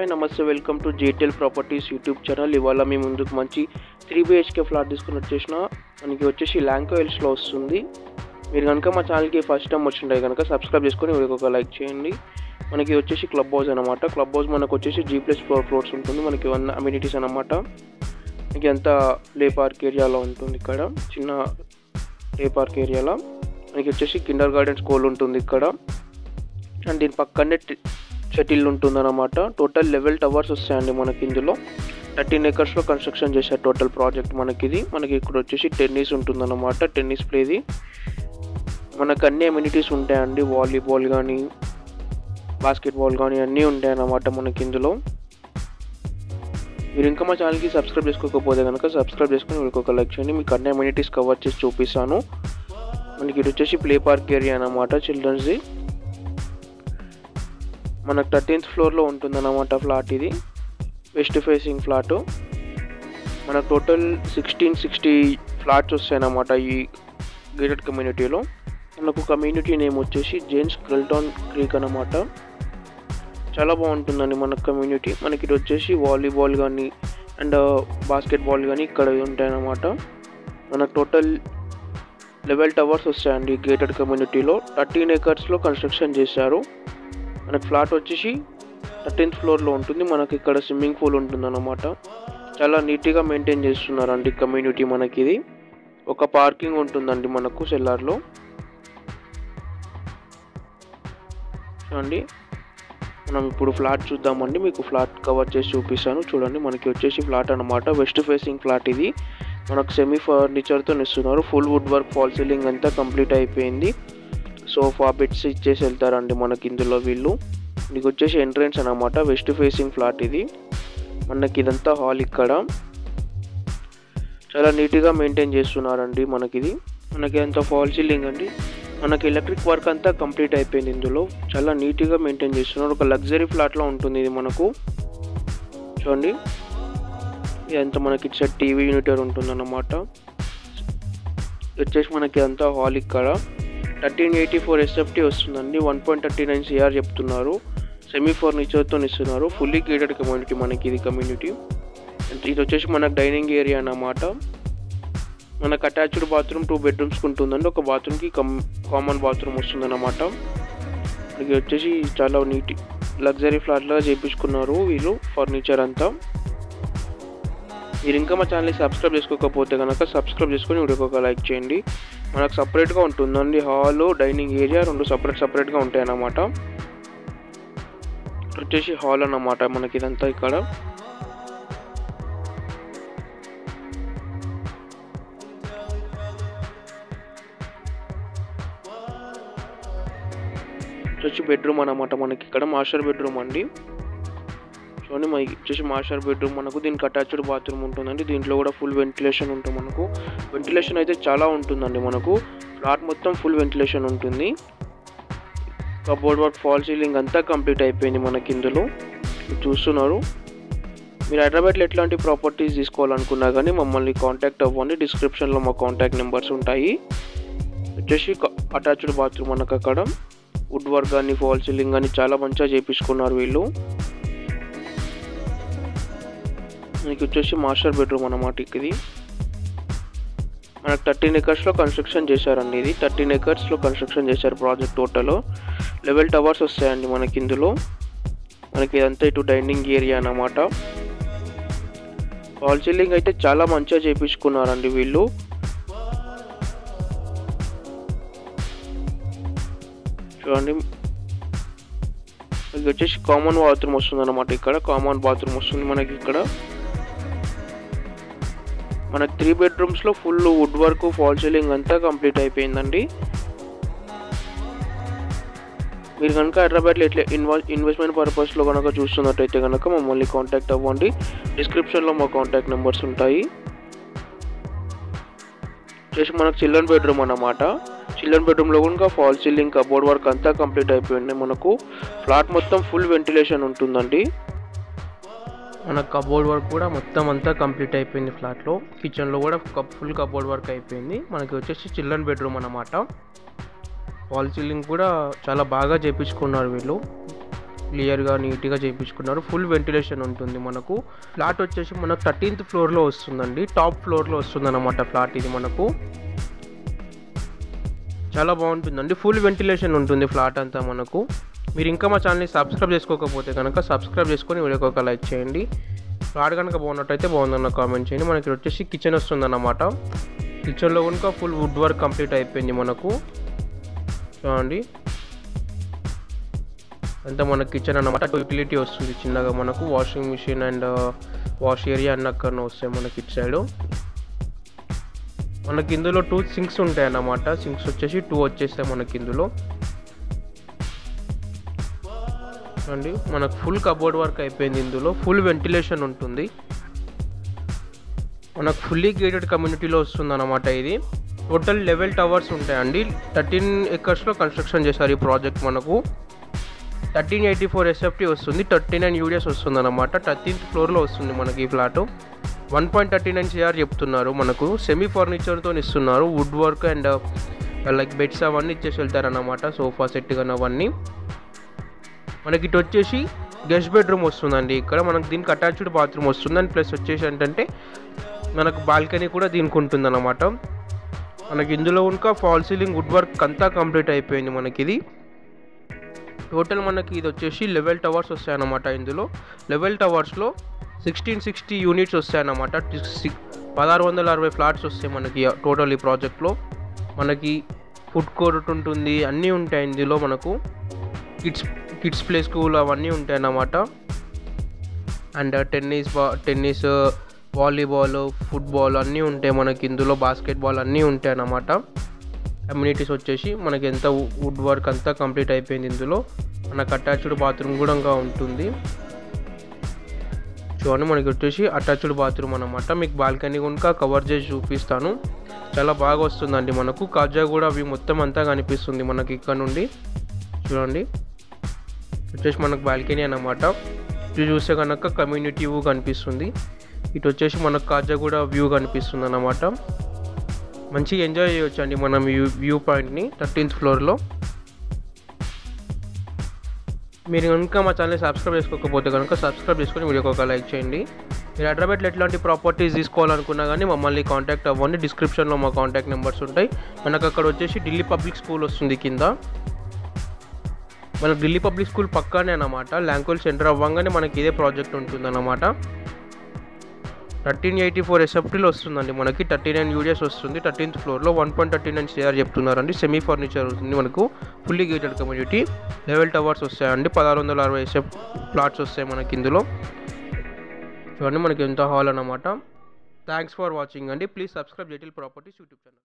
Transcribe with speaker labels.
Speaker 1: Hi నమస్తే welcome to JTL properties YouTube channel. ఇవాళ మీ ముందుకు మంచి 3 BHK ఫ్లాట్ తీసుకుని వచ్చేసిన మనకి వచ్చేసి ల్యాంకో హిల్స్లో వస్తుంది. మీరు కనుక మా ఛానల్కి ఫస్ట్ టైం వచ్చింటే కనుక సబ్స్క్రైబ్ చేసుకొని ఒక లైక్ చేయండి. మనకి వచ్చేసి క్లబ్ హౌస్ అనమాట. క్లబ్ హౌస్ మనకు వచ్చేసి G+4 ఫ్లోర్స్ ఉంటుంది. మనకి 1 అమ్యూనిటీస్ అనమాట. మనకి అంతా ప్లే పార్క్ ఏరియాలో ఉంటుంది. ఇక్కడ చిన్న ప్లే పార్క్ ఏరియాలో మనకి వచ్చేసి కిండర్ గార్డెన్ స్కూల్ ఉంటుంది ఇక్కడ. అండ్ దీని పక్కనే షటిల్ ఉంటుందన్నమాట. టోటల్ 11 టవర్స్ వస్తాయండి మనకి. ఇందులో 13 acres కన్స్ట్రక్షన్ చేశారు టోటల్ ప్రాజెక్ట్ మనకి. మనకి ఇక్కడ వచ్చేసి టెన్నిస్ ఉంటుందన్నమాట. టెన్నిస్ ప్లేది మనకు అన్ని అమ్యూనిటీస్ ఉంటాయండి. వాలీబాల్ కానీ బాస్కెట్బాల్ కానీ అన్నీ ఉంటాయన్నమాట మనకి ఇందులో. మీరు ఇంకా మా ఛానల్కి సబ్స్క్రైబ్ చేసుకోకపోతే కనుక సబ్స్క్రైబ్ చేసుకొని ఒక లైక్ చేయండి. మీకు అన్ని అమ్యూనిటీస్ కవర్ చేసి చూపిస్తాను. మనకి ఇది వచ్చేసి ప్లే పార్క్ ఏరియా అన్నమాట, చిల్డ్రన్స్ది. మనకు 13th ఫ్లోర్లో ఉంటుందన్నమాట ఫ్లాట్. ఇది వెస్ట్ ఫేసింగ్ ఫ్లాట్. మనకు టోటల్ 1660 ఫ్లాట్స్ వస్తాయన్నమాట ఈ గేటెడ్ కమ్యూనిటీలో. మనకు కమ్యూనిటీ నేమ్ వచ్చేసి జేమ్స్ క్రెల్టన్ క్రీక్ అన్నమాట. చాలా బాగుంటుందండి మన కమ్యూనిటీ. మనకి ఇది వచ్చేసి వాలీబాల్ కానీ అండ్ బాస్కెట్బాల్ కానీ ఇక్కడ ఉంటాయన్నమాట. మనకు టోటల్ 11 టవర్స్ వస్తాయండి గేటెడ్ కమ్యూనిటీలో. 13 acres కన్స్ట్రక్షన్ చేశారు. మనకి ఫ్లాట్ వచ్చేసి 13th ఫ్లోర్లో ఉంటుంది. మనకి ఇక్కడ స్విమ్మింగ్ పూల్ ఉంటుందన్నమాట. చాలా నీట్గా మెయింటైన్ చేస్తున్నారండి కమ్యూనిటీ మనకి. ఇది ఒక పార్కింగ్ ఉంటుందండి మనకు సెల్లార్లో. చూడండి, మనం ఇప్పుడు ఫ్లాట్ చూద్దామండి. మీకు ఫ్లాట్ కవర్ చేసి చూపిస్తాను. చూడండి, మనకి వచ్చేసి ఫ్లాట్ అనమాట. వెస్ట్ ఫేసింగ్ ఫ్లాట్ ఇది. మనకు సెమీ ఫర్నిచర్తో ఇస్తున్నారు. Full wood work, fall ceiling అంతా కంప్లీట్ అయిపోయింది. సోఫా బెడ్స్ ఇచ్చేసి వెళ్తారండి మనకి ఇందులో వీళ్ళు. మీకు వచ్చేసి ఎంట్రన్స్ అనమాట. వెస్ట్ ఫేసింగ్ ఫ్లాట్ ఇది. మనకి ఇదంతా హాల్ ఇక్కడ. చాలా నీట్గా మెయింటైన్ చేస్తున్నారండి మనకిది. మనకి అంతా ఫాల్ సీలింగ్ అండి. మనకి ఎలక్ట్రిక్ వర్క్ అంతా కంప్లీట్ అయిపోయింది ఇందులో. చాలా నీట్గా మెయింటైన్ చేస్తున్నారు. ఒక లగ్జరీ ఫ్లాట్లో ఉంటుంది ఇది మనకు. చూడండి, ఇదంతా మనకి ఇచ్చే టీవీ యూనిటర్ ఉంటుందన్నమాట. వచ్చేసి మనకి అంతా హాల్ ఇక్కడ. 1384 SFT వస్తుందండి. 1.39 CR చెప్తున్నారు. సెమీ ఫర్నిచర్తో ఇస్తున్నారు. ఫుల్లీ గేటెడ్ కమ్యూనిటీ మనకి ఇది కమ్యూనిటీ. ఇది వచ్చేసి మనకు డైనింగ్ ఏరియా అన్నమాట. మనకు అటాచ్డ్ బాత్రూమ్ 2 bedrooms ఉంటుందండి. ఒక బాత్రూమ్కి కామన్ బాత్రూమ్ వస్తుందన్నమాట. మనకి వచ్చేసి చాలా నీట్ లగ్జరీ ఫ్లాట్లా చేయించుకున్నారు వీళ్ళు ఫర్నిచర్ అంతా. మీరు ఇంకా మా ఛానల్ని సబ్స్క్రైబ్ చేసుకోకపోతే కనుక సబ్స్క్రైబ్ చేసుకొని వీడియోకి ఒక లైక్ చేయండి. మనకు సపరేట్గా ఉంటుందండి హాల్, డైనింగ్ ఏరియా 2 సపరేట్గా ఉంటాయన్నమాట. వచ్చేసి హాల్ అన్నమాట మనకి ఇదంతా ఇక్కడ. వచ్చేసి బెడ్రూమ్ అన్నమాట మనకి ఇక్కడ. మాస్టర్ బెడ్రూమ్ అండి. చూడండి, మనకి వచ్చేసి మాస్టర్ బెడ్రూమ్ మనకు. దీనికి అటాచ్డ్ బాత్రూమ్ ఉంటుందండి. దీంట్లో కూడా ఫుల్ వెంటిలేషన్ ఉంటుంది మనకు. వెంటిలేషన్ అయితే చాలా ఉంటుందండి మనకు. ఫ్లాట్ మొత్తం ఫుల్ వెంటిలేషన్ ఉంటుంది. కబోర్డ్ వర్క్, ఫాల్ సీలింగ్ అంతా కంప్లీట్ అయిపోయింది మనకి ఇందులో. చూస్తున్నారు. మీరు హైదరాబాద్లో ఎట్లాంటి ప్రాపర్టీస్ తీసుకోవాలనుకున్నా కానీ మమ్మల్ని కాంటాక్ట్ అవ్వండి. డిస్క్రిప్షన్లో మా కాంటాక్ట్ నెంబర్స్ ఉంటాయి. వచ్చేసి అటాచ్డ్ బాత్రూమ్ మనకు అక్కడ. వుడ్ వర్క్ కానీ ఫాల్ సీలింగ్ కానీ చాలా మంచిగా చేయించుకున్నారు వీళ్ళు. మనకి వచ్చేసి మాస్టర్ బెడ్రూమ్ అన్నమాట ఇది. మనకు 13 acres కన్స్ట్రక్షన్ చేశారండి. ఇది 13 acres కన్స్ట్రక్షన్ చేశారు ప్రాజెక్ట్. టోటల్ 11 టవర్స్ వస్తాయండి మనకి ఇందులో. మనకి ఇదంతా ఇటు డైనింగ్ ఏరియా అన్నమాట. ఫాల్ సీలింగ్ అయితే చాలా మంచిగా చేయించుకున్నారండి వీళ్ళు. చూడండి, ఇది వచ్చేసి కామన్ బాత్రూమ్ వస్తుంది అన్నమాట ఇక్కడ. కామన్ బాత్రూమ్ వస్తుంది మనకి ఇక్కడ. మనకి 3 bedrooms full wood work, fall ceiling అంతా కంప్లీట్ అయిపోయిందండి. మీరు కనుక హైదరాబాద్లో ఎట్లా ఇన్వెస్ట్మెంట్ పర్పస్లో కనుక చూస్తున్నట్టయితే కనుక మమ్మల్ని కాంటాక్ట్ అవ్వండి. డిస్క్రిప్షన్లో మా కాంటాక్ట్ నెంబర్స్ ఉంటాయి. వచ్చేసి మనకు చిల్డ్రన్ బెడ్రూమ్ అన్నమాట. చిల్డ్రన్ బెడ్రూమ్లో కూడా ఫాల్ సీలింగ్, కబోర్డ్ వర్క్ అంతా కంప్లీట్ అయిపోయింది మనకు. ఫ్లాట్ మొత్తం ఫుల్ వెంటిలేషన్ ఉంటుందండి. మన కబోర్డ్ వర్క్ కూడా మొత్తం అంతా కంప్లీట్ అయిపోయింది ఫ్లాట్లో. కిచెన్లో కూడా ఫుల్ కబోర్డ్ వర్క్ అయిపోయింది. మనకి వచ్చేసి చిల్డ్రన్ బెడ్రూమ్ అన్నమాట. ఫాల్ సీలింగ్ కూడా చాలా బాగా చేయించుకున్నారు వీళ్ళు. క్లియర్గా నీట్గా చేయించుకున్నారు. ఫుల్ వెంటిలేషన్ ఉంటుంది మనకు. ఫ్లాట్ వచ్చేసి మనకు 13th ఫ్లోర్లో వస్తుందండి, టాప్ ఫ్లోర్లో వస్తుంది అన్నమాట ఫ్లాట్. ఇది మనకు చాలా బాగుంటుందండి, ఫుల్ వెంటిలేషన్ ఉంటుంది ఫ్లాట్ అంతా మనకు. మీరు ఇంకా మా ఛానల్ని సబ్స్క్రైబ్ చేసుకోకపోతే కనుక సబ్స్క్రైబ్ చేసుకొని వీడియోకి ఒక లైక్ చేయండి. ఫ్లాట్ కనుక బాగున్నట్టయితే బాగుందన్న కామెంట్ చేయండి. మనకి వచ్చేసి కిచెన్ వస్తుందన్నమాట. కిచెన్లో కనుక ఫుల్ వుడ్ వర్క్ కంప్లీట్ అయిపోయింది మనకు. చూడండి అంతా మన కిచెన్ అన్నమాట. యూటిలిటీ వస్తుంది చిన్నగా మనకు, washing machine and wash area అన్నక్కడ వస్తాయి మనకి ఇటు సైడు. మనకి ఇందులో 2 సింక్స్ ఉంటాయి అన్నమాట. సింక్స్ వచ్చేసి 2 వచ్చేస్తాయి మనకి ఇందులో. అండి మనకు ఫుల్ కబోర్డ్ వర్క్ అయిపోయింది. ఇందులో ఫుల్ వెంటిలేషన్ ఉంటుంది. మనకు ఫుల్లీ గేటెడ్ కమ్యూనిటీలో వస్తుంది అన్నమాట. ఇది టోటల్ 11 టవర్స్ ఉంటాయండి. 13 acresలో కన్స్ట్రక్షన్ చేశారు ఈ ప్రాజెక్ట్. మనకు 1384 SFT వస్తుంది, 39 UDS వస్తుంది అన్నమాట. 13th ఫ్లోర్లో వస్తుంది మనకి ఈ ఫ్లాట్. 1.39 CR చెప్తున్నారు మనకు. సెమీ ఫర్నిచర్తో ఇస్తున్నారు. Wood work and like beds అవన్నీ ఇచ్చేసి వెళ్తారన్నమాట, సోఫా సెట్ కానీ అవన్నీ. మనకి ఇటు వచ్చేసి గెస్ట్ బెడ్రూమ్ వస్తుందండి. ఇక్కడ మనకు దీనికి అటాచ్డ్ బాత్రూమ్ వస్తుంది. అండ్ ప్లస్ వచ్చేసి ఏంటంటే మనకు బాల్కనీ కూడా దీనికి ఉంటుంది అన్నమాట. మనకి ఇందులో ఇంకా ఫాల్ సీలింగ్ వుడ్ వర్క్ అంతా కంప్లీట్ అయిపోయింది మనకి. ఇది టోటల్ మనకి ఇది వచ్చేసి 11 టవర్స్ వస్తాయన్నమాట. ఇందులో 11 టవర్స్లో 1660 యూనిట్స్ వస్తాయన్నమాట. 1660 ఫ్లాట్స్ వస్తాయి మనకి టోటల్ ఈ ప్రాజెక్ట్లో. మనకి ఫుడ్ కోర్ట్ ఉంటుంది, అన్నీ ఉంటాయి ఇందులో. మనకు కిడ్స్ ప్లే స్కూల్ అవన్నీ ఉంటాయి అన్నమాట. అండ్ టెన్నిస్ వాలీబాల్ ఫుట్బాల్ అన్నీ ఉంటాయి మనకి ఇందులో. బాస్కెట్బాల్ అన్నీ ఉంటాయి అన్నమాట. కమ్యూనిటీస్ వచ్చేసి మనకి ఎంత వుడ్ వర్క్ అంతా కంప్లీట్ అయిపోయింది ఇందులో. మనకు అటాచ్డ్ బాత్రూమ్ కూడా ఇంకా ఉంటుంది. చూడండి మనకి వచ్చేసి అటాచ్డ్ బాత్రూమ్ అన్నమాట. మీకు బాల్కనీ కనుక కవర్ చేసి చూపిస్తాను. చాలా బాగా వస్తుందండి మనకు. కాజా కూడా అవి మొత్తం అంతా కనిపిస్తుంది మనకి ఇక్కడ నుండి. చూడండి వచ్చేసి మనకు బాల్కనీ అన్నమాట. ఇది చూస్తే కనుక కమ్యూనిటీ వ్యూ కనిపిస్తుంది. ఇటు వచ్చేసి మనకు కాజా కూడా వ్యూ కనిపిస్తుంది అన్నమాట. మంచిగా ఎంజాయ్ చేయొచ్చు అండి మనం వ్యూ పాయింట్ని 13th ఫ్లోర్లో. మీరు కనుక మా ఛానల్ని సబ్స్క్రైబ్ చేసుకోకపోతే కనుక సబ్స్క్రైబ్ చేసుకొని వీడియోకి ఒక లైక్ చేయండి. మీరు హైదరాబాద్లో ఎట్లాంటి ప్రాపర్టీస్ తీసుకోవాలనుకున్నా కానీ మమ్మల్ని కాంటాక్ట్ అవ్వండి. డిస్క్రిప్షన్లో మా కాంటాక్ట్ నెంబర్స్ ఉంటాయి. మనకు అక్కడ వచ్చేసి ఢిల్లీ పబ్లిక్ స్కూల్ వస్తుంది కింద. మనకు ఢిల్లీ పబ్లిక్ స్కూల్ పక్కనే అన్నమాట. ల్యాంకోల్ సెంటర్ అవ్వగానే మనకి ఇదే ప్రాజెక్ట్ ఉంటుంది అన్నమాట. 1384 SFTలో వస్తుందండి మనకి. 39 UDS వస్తుంది 13th ఫ్లోర్లో. 1.39 CR చెప్తున్నారండి. సెమీ ఫర్నిచర్ ఉంటుంది మనకు. Fully gated community. 11 టవర్స్ వస్తాయండి. 1660 SF ఫ్లాట్స్ వస్తాయి మనకి ఇందులో. చూడండి మనకి ఎంత హాల్ అన్నమాట. థ్యాంక్స్ ఫర్ వాచింగ్ అండి. Please subscribe Jetil properties YouTube channel.